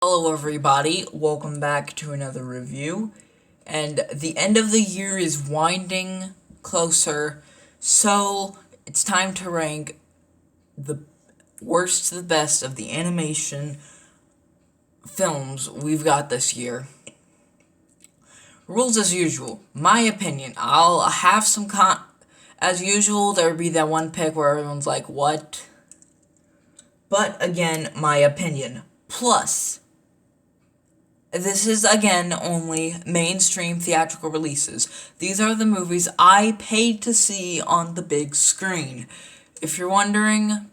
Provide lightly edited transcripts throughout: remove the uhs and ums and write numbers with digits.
Hello everybody, welcome back to another review, and the end of the year is winding closer, so it's time to rank the worst to the best of the animation films we've got this year. Rules as usual, my opinion, I'll have some as usual, there'll be that one pick where everyone's like, what? But again, my opinion. Plus, this is, again, only mainstream theatrical releases. These are the movies I paid to see on the big screen. If you're wondering,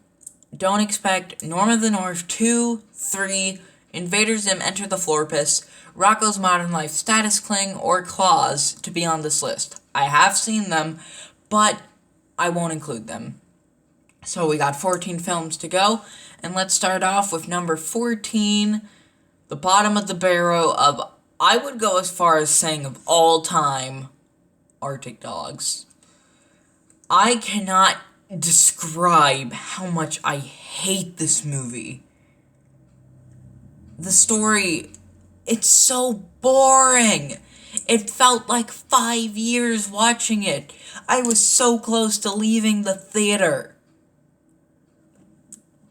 don't expect Norm of the North 2, 3, Invader Zim Enter the Florpus, Rocko's Modern Life Status Cling, or Claws to be on this list. I have seen them, but I won't include them. So we got 14 films to go, and let's start off with number 14, the bottom of the barrel of, I would go as far as saying of all time, Arctic Dogs. I cannot describe how much I hate this movie. The story, it's so boring. It felt like 5 years watching it. I was so close to leaving the theater.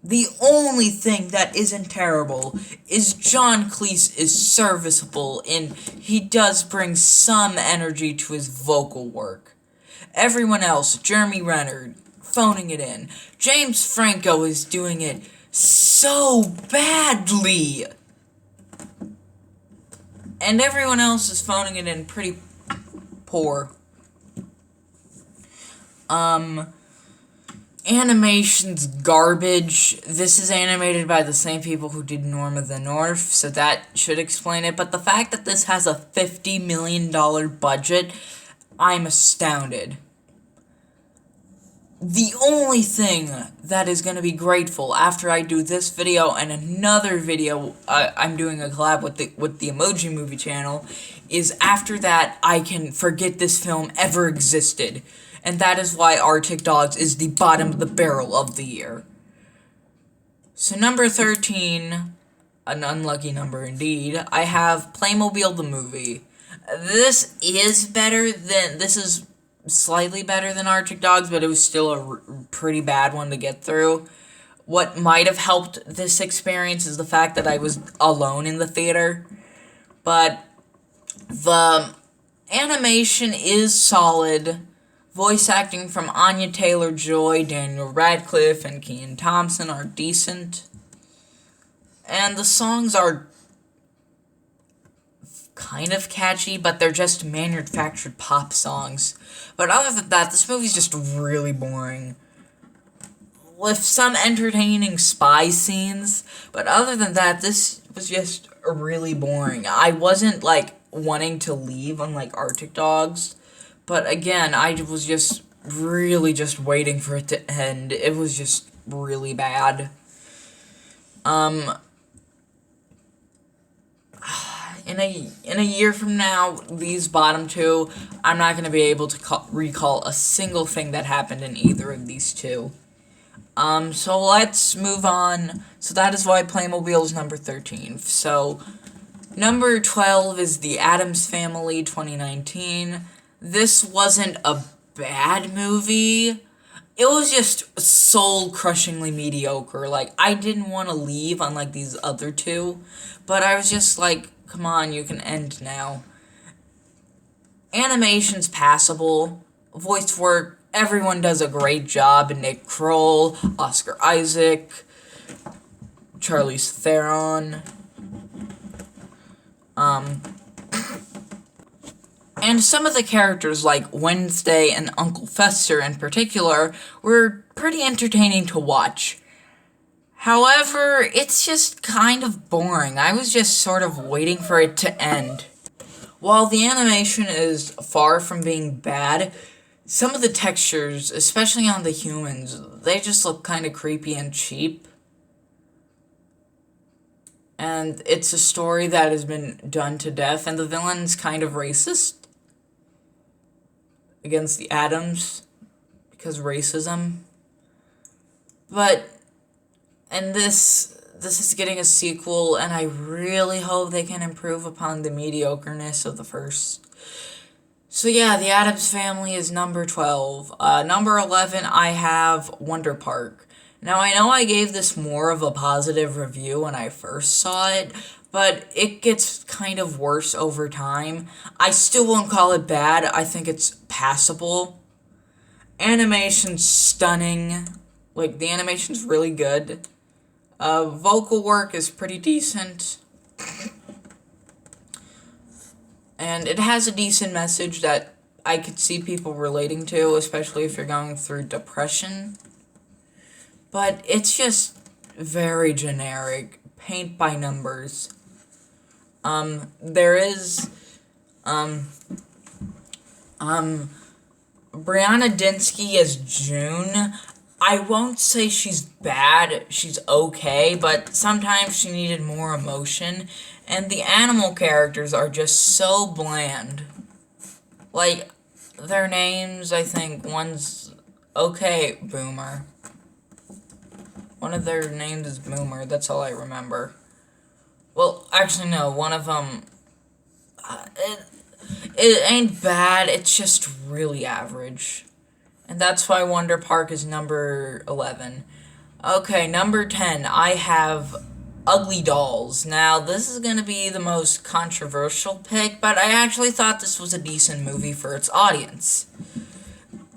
The only thing that isn't terrible is John Cleese is serviceable and he does bring some energy to his vocal work. Everyone else, Jeremy Renner, phoning it in. James Franco is doing it so badly. And everyone else is phoning it in pretty poor. Animation's garbage. This is animated by the same people who did Norm of the North, so that should explain it. But the fact that this has a $50 million budget, I'm astounded. The only thing that is going to be grateful after I do this video and another video I'm doing a collab with the Emoji Movie channel is after that I can forget this film ever existed. And that is why Arctic Dogs is the bottom of the barrel of the year. So number 13, an unlucky number indeed, I have Playmobil the movie. This is slightly better than Arctic Dogs, but it was still a pretty bad one to get through. What might have helped this experience is the fact that I was alone in the theater. But the animation is solid. Voice acting from Anya Taylor-Joy, Daniel Radcliffe, and Kenan Thompson are decent. And the songs are kind of catchy, but they're just manufactured pop songs. But other than that, this movie's just really boring. With some entertaining spy scenes, but other than that, this was just really boring. I wasn't, wanting to leave, unlike Arctic Dogs. But again, I was just really just waiting for it to end. It was just really bad. In a year from now, these bottom two, I'm not going to be able to recall a single thing that happened in either of these two. So let's move on. So that is why Playmobil is number 13. So, number 12 is The Addams Family 2019. This wasn't a bad movie. It was just soul-crushingly mediocre. I didn't want to leave, unlike these other two. But I was just like, come on, you can end now. Animation's passable. Voice work, everyone does a great job. Nick Kroll, Oscar Isaac, Charlize Theron. And some of the characters, like Wednesday and Uncle Fester in particular, were pretty entertaining to watch. However, it's just kind of boring. I was just sort of waiting for it to end. While the animation is far from being bad, some of the textures, especially on the humans, they just look kind of creepy and cheap. And it's a story that has been done to death, and the villain's kind of racist against the Addams because racism. But and this is getting a sequel, and I really hope they can improve upon the mediocreness of the first. So yeah, The Addams Family is number 12. Number 11, I have Wonder Park. Now, I know I gave this more of a positive review when I first saw it, but it gets kind of worse over time. I still won't call it bad. I think it's passable. Animation's stunning. Like, the animation's really good. Vocal work is pretty decent. And it has a decent message that I could see people relating to, especially if you're going through depression. But it's just very generic. Paint by numbers. There is, Brianna Dinsky as June. I won't say she's bad, she's okay, but sometimes she needed more emotion, and the animal characters are just so bland. Like, their names, I think, one's, okay, Boomer. One of their names is Boomer, that's all I remember. Well, actually, no, one of them, it ain't bad, it's just really average. And that's why Wonder Park is number 11. Okay, number 10, I have Ugly Dolls. Now, this is going to be the most controversial pick, but I actually thought this was a decent movie for its audience.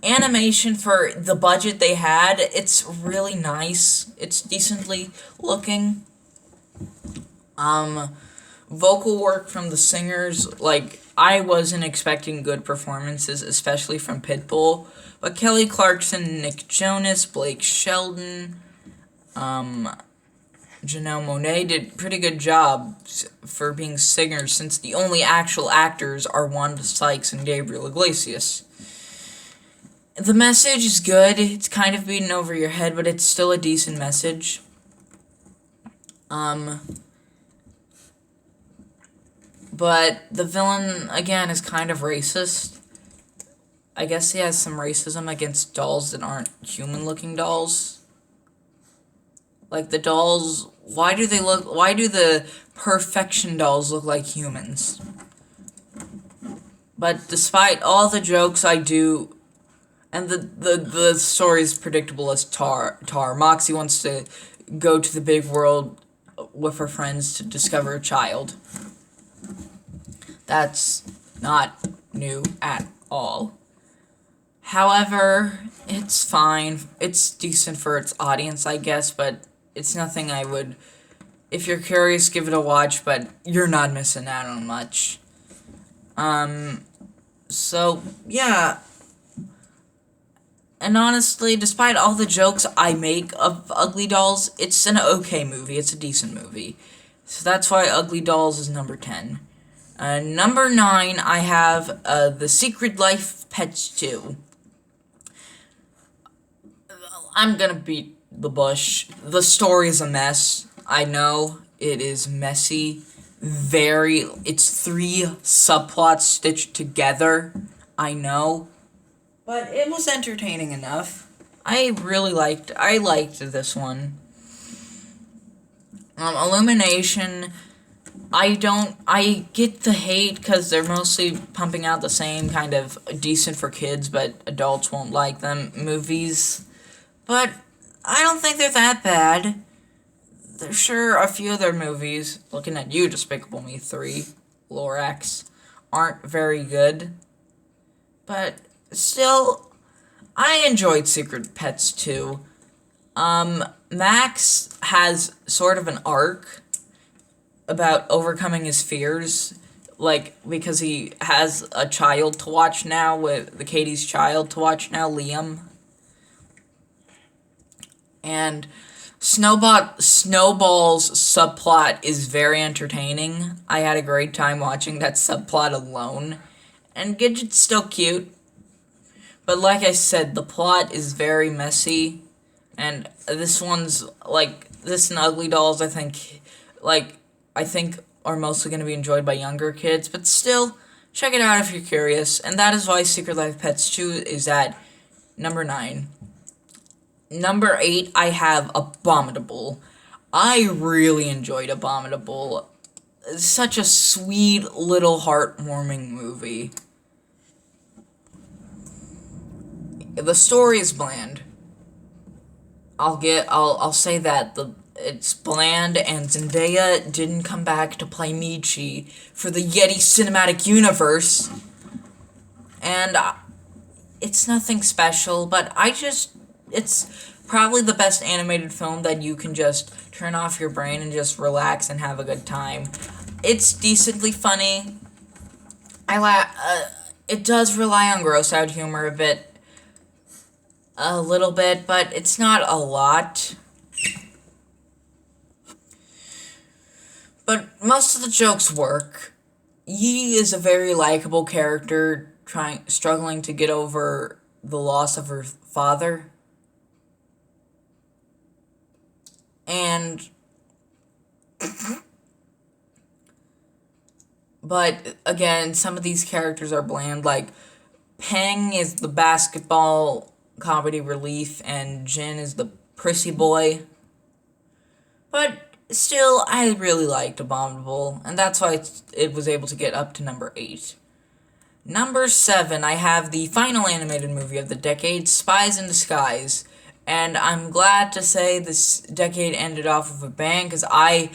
Animation for the budget they had, it's really nice. It's decently looking. Vocal work from the singers, like, I wasn't expecting good performances, especially from Pitbull. But Kelly Clarkson, Nick Jonas, Blake Shelton, Janelle Monáe did pretty good jobs for being singers, since the only actual actors are Wanda Sykes and Gabriel Iglesias. The message is good. It's kind of beaten over your head, but it's still a decent message. But the villain, again, is kind of racist. I guess he has some racism against dolls that aren't human-looking dolls. Like, the dolls, why do the perfection dolls look like humans? But despite all the jokes I do, and the story is predictable as tar, Moxie wants to go to the big world with her friends to discover a child. That's not new at all. However, it's fine. It's decent for its audience, I guess, but it's nothing I would... If you're curious, give it a watch, but you're not missing out on much. So, yeah. And honestly, despite all the jokes I make of Ugly Dolls, it's an okay movie. It's a decent movie. So that's why Ugly Dolls is number 10. Number 9, I have The Secret Life of Pets 2. I'm gonna beat the bush. The story is a mess. I know it is messy. It's 3 subplots stitched together. I know. But it was entertaining enough. I liked this one. Illumination, I get the hate because they're mostly pumping out the same kind of decent for kids, but adults won't like them movies. But I don't think they're that bad. There's sure a few of their movies, looking at you, Despicable Me 3, Lorax, aren't very good. But still, I enjoyed Secret Pets 2. Max has sort of an arc about overcoming his fears, like, because he has a child to watch now, with Katie's child to watch now, Liam. And Snowball's subplot is very entertaining. I had a great time watching that subplot alone. And Gidget's still cute. But like I said, the plot is very messy. And this one's, like, this and Ugly Dolls, I think are mostly going to be enjoyed by younger kids. But still, check it out if you're curious. And that is why Secret Life of Pets 2 is at number 9. Number 8, I have Abominable. I really enjoyed Abominable. It's such a sweet, little, heartwarming movie. The story is bland. I'll say that it's bland, and Zendaya didn't come back to play Michi for the Yeti Cinematic Universe, and it's nothing special. But it's probably the best animated film that you can just turn off your brain and just relax and have a good time. It's decently funny. It does rely on gross out humor a little bit, but it's not a lot. But most of the jokes work. Yi is a very likable character, struggling to get over the loss of her father. And but again, some of these characters are bland. Like Peng is the basketball comedy relief, and Jin is the prissy boy. But still, I really liked Abominable, and that's why it was able to get up to number 8. Number 7, I have the final animated movie of the decade, Spies in Disguise. And I'm glad to say this decade ended off with a bang, because I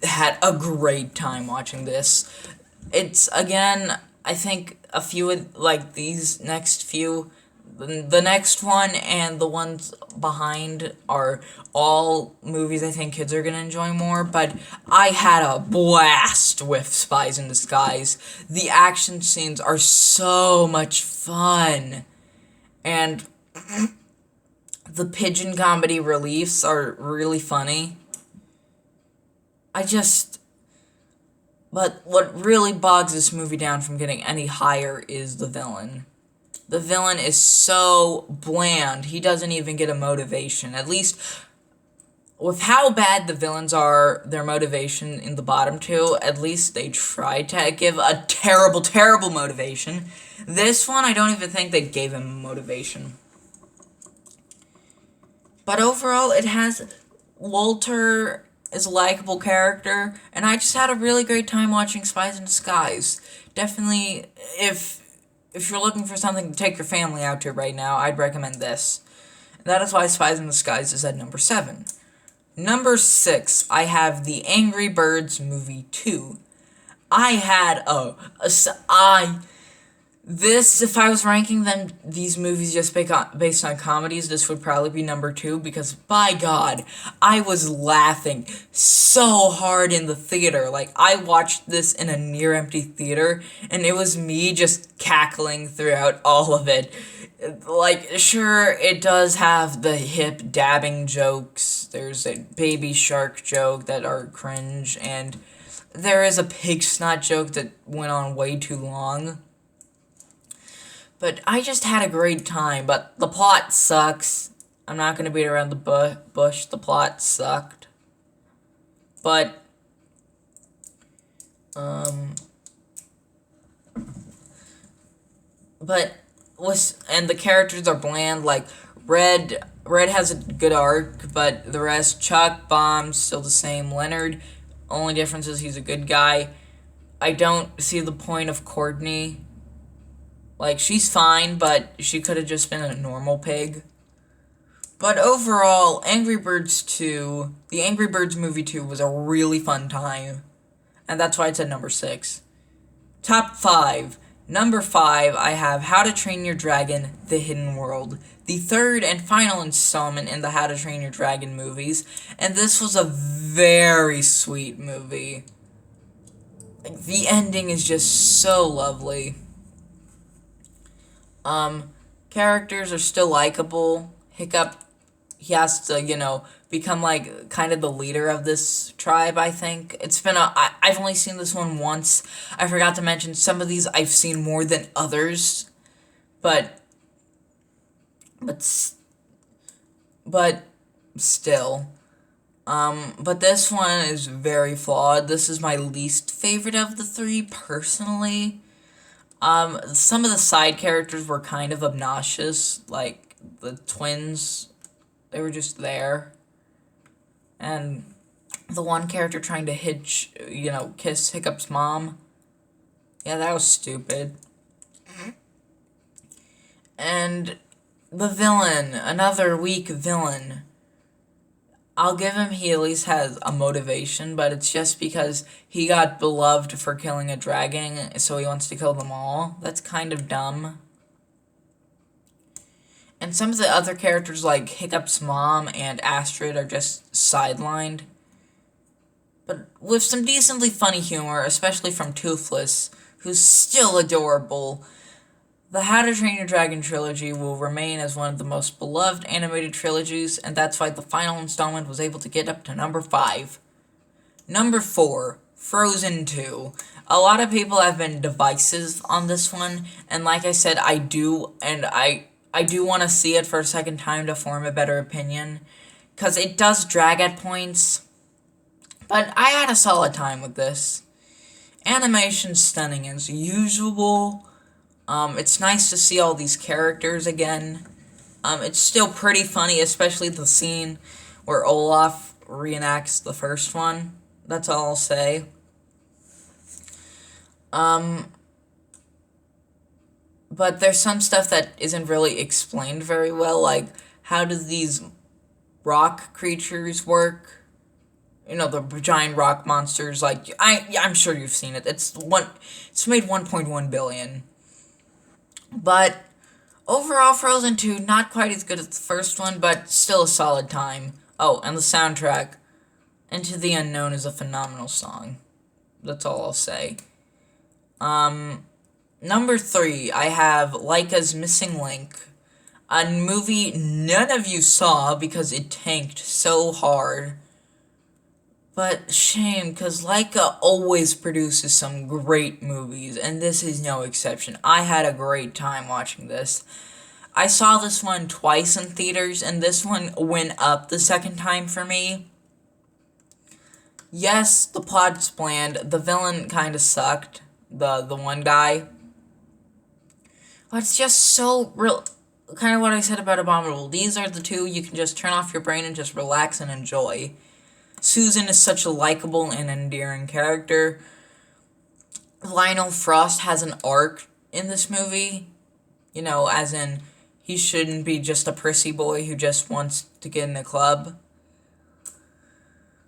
had a great time watching this. It's, again, I think a few of, like, these next few, the next one and the ones behind are all movies I think kids are going to enjoy more, but I had a blast with Spies in Disguise. The action scenes are so much fun, and the pigeon comedy reliefs are really funny. But what really bogs this movie down from getting any higher is the villain. The villain is so bland, he doesn't even get a motivation. At least, with how bad the villains are, their motivation in the bottom two, at least they try to give a terrible, terrible motivation. This one, I don't even think they gave him a motivation. But overall, it has Walter is a likable character, and I just had a really great time watching Spies in Disguise. Definitely, if you're looking for something to take your family out to right now, I'd recommend this. That is why Spies in Disguise is at number 7. Number 6, I have The Angry Birds Movie 2. I had if I was ranking these movies just based on comedies, this would probably be number 2, because by God, I was laughing so hard in the theater. Like, I watched this in a near empty theater, and it was me just cackling throughout all of it. Like, sure, it does have the hip dabbing jokes. There's a baby shark joke that are cringe, and there is a pig snot joke that went on way too long. But I just had a great time, but the plot sucks. I'm not going to beat around the bush. The plot sucked. But, and the characters are bland. Like, Red has a good arc, but the rest, Chuck, Bomb, still the same. Leonard, only difference is he's a good guy. I don't see the point of Courtney. Like, she's fine, but she could have just been a normal pig. But overall, The Angry Birds Movie 2 was a really fun time. And that's why it's at number 6. Top 5. Number 5, I have How to Train Your Dragon, The Hidden World. The third and final installment in the How to Train Your Dragon movies. And this was a very sweet movie. Like, the ending is just so lovely. Characters are still likable. Hiccup, he has to, become, like, kind of the leader of this tribe, I think. I've only seen this one once. I forgot to mention, some of these I've seen more than others. But still. But this one is very flawed. This is my least favorite of the 3, personally. Some of the side characters were kind of obnoxious, like the twins. They were just there. And The one character trying to kiss Hiccup's mom. Yeah, that was stupid. And the villain, another weak villain. I'll give him he at least has a motivation, but it's just because he got beloved for killing a dragon, so he wants to kill them all. That's kind of dumb. And some of the other characters, like Hiccup's mom and Astrid, are just sidelined. But with some decently funny humor, especially from Toothless, who's still adorable, the How to Train Your Dragon trilogy will remain as one of the most beloved animated trilogies, and that's why the final installment was able to get up to number 5. Number 4, Frozen 2. A lot of people have been divisive on this one, and like I said, I do want to see it for a second time to form a better opinion, because it does drag at points, but I had a solid time with this. Animation's stunning as usual. It's nice to see all these characters again. It's still pretty funny, especially the scene where Olaf reenacts the first one. That's all I'll say. But there's some stuff that isn't really explained very well, like how do these rock creatures work? You know, the giant rock monsters. Like I'm sure you've seen it. It's made 1.1 billion. But overall, Frozen 2, not quite as good as the first one, but still a solid time. Oh, and the soundtrack, Into the Unknown, is a phenomenal song. That's all I'll say. Number 3, I have Laika's Missing Link, a movie none of you saw because it tanked so hard. But shame, because Laika always produces some great movies, and this is no exception. I had a great time watching this. I saw this one twice in theaters, and this one went up the second time for me. Yes, the plot's bland. The villain kind of sucked. The one guy. But it's just so real. Kind of what I said about Abominable. These are the two you can just turn off your brain and just relax and enjoy. Susan is such a likable and endearing character. Lionel Frost has an arc in this movie. You know, as in, he shouldn't be just a prissy boy who just wants to get in a club.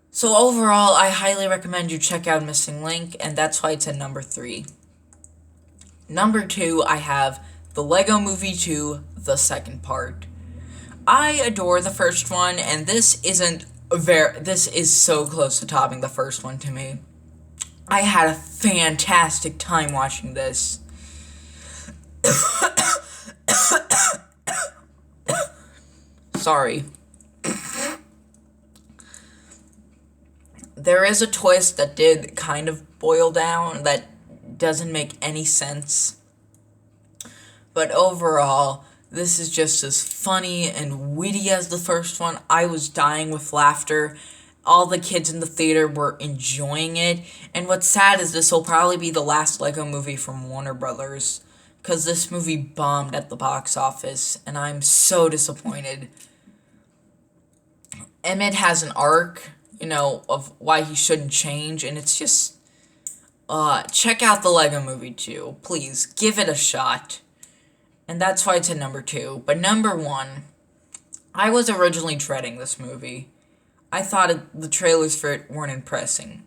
So overall, I highly recommend you check out Missing Link, and that's why it's at number 3. Number 2, I have The Lego Movie 2, the second part. I adore the first one, and this is so close to topping the first one to me. I had a fantastic time watching this. Sorry. There is a twist that did kind of boil down that doesn't make any sense. But overall, this is just as funny and witty as the first one. I was dying with laughter. All the kids in the theater were enjoying it. And what's sad is this will probably be the last Lego movie from Warner Brothers, because this movie bombed at the box office, and I'm so disappointed. Emmett has an arc, you know, of why he shouldn't change, and it's just, check out the Lego Movie 2. Please, give it a shot. And that's why it's at number 2. But number 1, I was originally dreading this movie. I thought the trailers for it weren't impressing.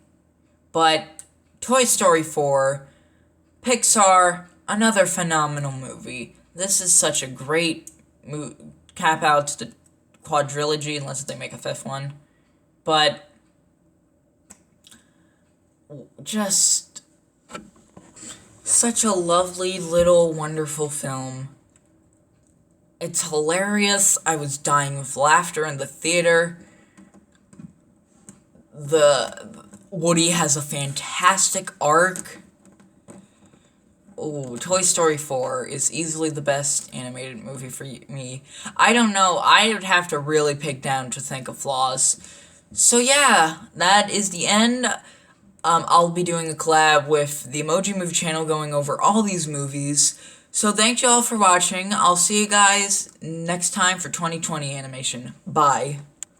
But Toy Story 4, Pixar, another phenomenal movie. This is such a great cap out to the quadrilogy, unless they make a 5th one. But just such a lovely, little, wonderful film. It's hilarious. I was dying with laughter in the theater. Woody has a fantastic arc. Oh, Toy Story 4 is easily the best animated movie for me. I don't know. I would have to really pick down to think of flaws. So yeah, that is the end. I'll be doing a collab with the Emoji Movie channel going over all these movies. So thank you all for watching. I'll see you guys next time for 2020 animation. Bye.